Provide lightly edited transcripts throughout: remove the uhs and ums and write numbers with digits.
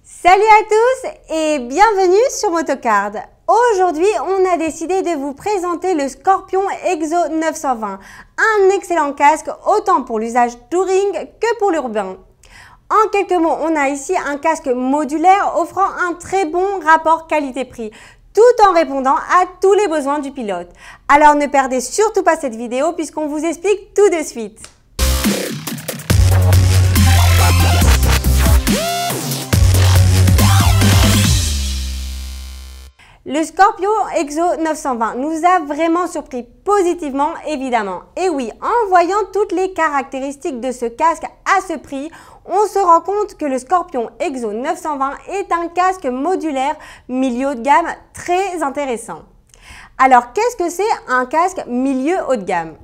Salut à tous et bienvenue sur Motocard. Aujourd'hui, on a décidé de vous présenter le Scorpion Exo 920, un excellent casque autant pour l'usage touring que pour l'urbain. En quelques mots, on a ici un casque modulaire offrant un très bon rapport qualité-prix, tout en répondant à tous les besoins du pilote. Alors ne perdez surtout pas cette vidéo puisqu'on vous explique tout de suite. Le Scorpion Exo 920 nous a vraiment surpris positivement évidemment. Et oui, en voyant toutes les caractéristiques de ce casque à ce prix, on se rend compte que le Scorpion Exo 920 est un casque modulaire milieu haut de gamme très intéressant. Alors qu'est-ce que c'est un casque milieu haut de gamme ?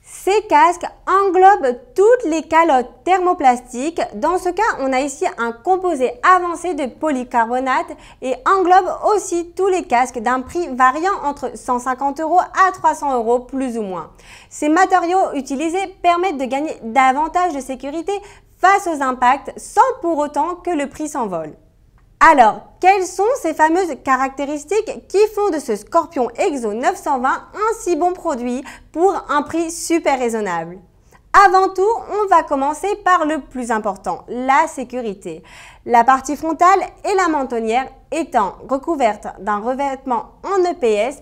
Ces casques englobent toutes les calottes thermoplastiques. Dans ce cas, on a ici un composé avancé de polycarbonate et englobe aussi tous les casques d'un prix variant entre 150 € à 300 € plus ou moins. Ces matériaux utilisés permettent de gagner davantage de sécurité face aux impacts sans pour autant que le prix s'envole. Alors, quelles sont ces fameuses caractéristiques qui font de ce Scorpion Exo 920 un si bon produit pour un prix super raisonnable? Avant tout, on va commencer par le plus important, la sécurité. La partie frontale et la mentonnière étant recouvertes d'un revêtement en EPS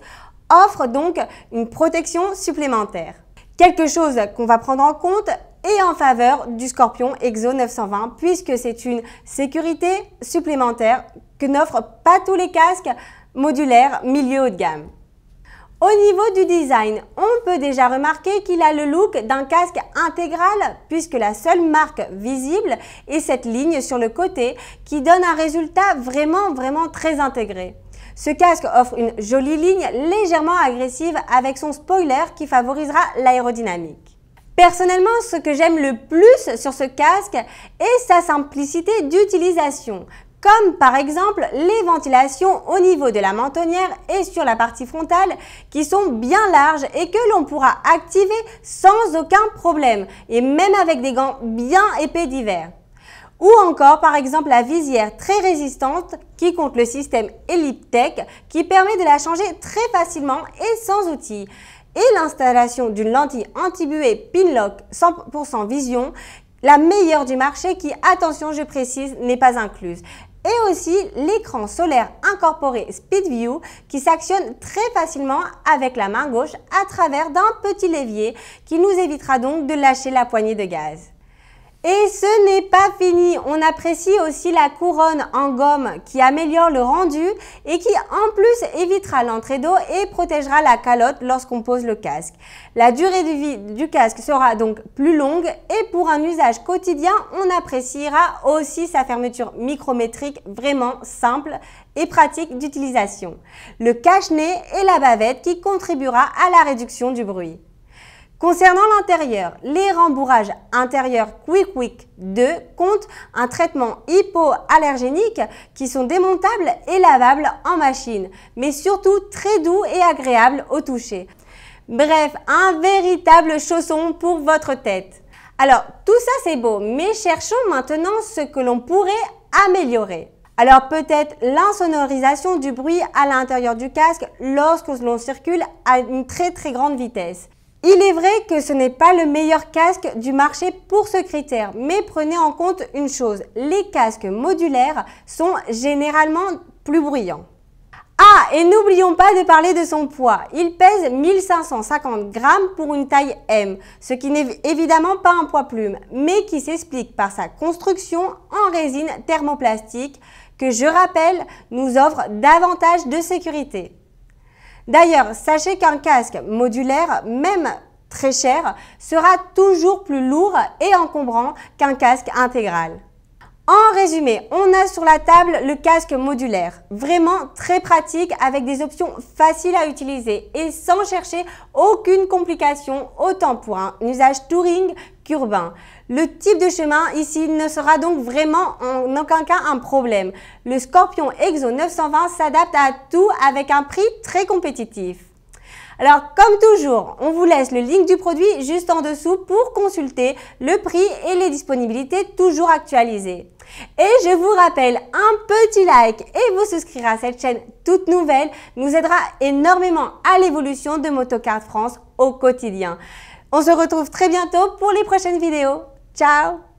offrent donc une protection supplémentaire. Quelque chose qu'on va prendre en compte et en faveur du Scorpion Exo 920 puisque c'est une sécurité supplémentaire que n'offrent pas tous les casques modulaires milieu haut de gamme. Au niveau du design, on peut déjà remarquer qu'il a le look d'un casque intégral puisque la seule marque visible est cette ligne sur le côté qui donne un résultat vraiment très intégré. Ce casque offre une jolie ligne légèrement agressive avec son spoiler qui favorisera l'aérodynamique. Personnellement, ce que j'aime le plus sur ce casque est sa simplicité d'utilisation, comme par exemple les ventilations au niveau de la mentonnière et sur la partie frontale qui sont bien larges et que l'on pourra activer sans aucun problème et même avec des gants bien épais d'hiver. Ou encore par exemple la visière très résistante qui compte le système Elliptech qui permet de la changer très facilement et sans outils. Et l'installation d'une lentille anti-buée Pinlock 100% vision, la meilleure du marché qui, attention je précise, n'est pas incluse. Et aussi l'écran solaire incorporé SpeedView qui s'actionne très facilement avec la main gauche à travers d'un petit levier qui nous évitera donc de lâcher la poignée de gaz. Et ce n'est pas fini, on apprécie aussi la couronne en gomme qui améliore le rendu et qui en plus évitera l'entrée d'eau et protégera la calotte lorsqu'on pose le casque. La durée de vie du casque sera donc plus longue et pour un usage quotidien, on appréciera aussi sa fermeture micrométrique vraiment simple et pratique d'utilisation. Le cache-nez et la bavette qui contribuera à la réduction du bruit. Concernant l'intérieur, les rembourrages intérieurs Quick 2 comptent un traitement hypoallergénique qui sont démontables et lavables en machine, mais surtout très doux et agréables au toucher. Bref, un véritable chausson pour votre tête. Alors, tout ça c'est beau, mais cherchons maintenant ce que l'on pourrait améliorer. Alors peut-être l'insonorisation du bruit à l'intérieur du casque lorsque l'on circule à une très grande vitesse. Il est vrai que ce n'est pas le meilleur casque du marché pour ce critère, mais prenez en compte une chose, les casques modulaires sont généralement plus bruyants. Ah, et n'oublions pas de parler de son poids. Il pèse 1550 grammes pour une taille M, ce qui n'est évidemment pas un poids plume, mais qui s'explique par sa construction en résine thermoplastique que, je rappelle, nous offre davantage de sécurité. D'ailleurs, sachez qu'un casque modulaire, même très cher, sera toujours plus lourd et encombrant qu'un casque intégral. En résumé, on a sur la table le casque modulaire, vraiment très pratique avec des options faciles à utiliser et sans chercher aucune complication, autant pour un usage touring qu'urbain. Le type de chemin ici ne sera donc vraiment en aucun cas un problème. Le Scorpion Exo 920 s'adapte à tout avec un prix très compétitif. Alors comme toujours, on vous laisse le link du produit juste en dessous pour consulter le prix et les disponibilités toujours actualisées. Et je vous rappelle, un petit like et vous souscrire à cette chaîne toute nouvelle nous aidera énormément à l'évolution de Motocard France au quotidien. On se retrouve très bientôt pour les prochaines vidéos. Ciao!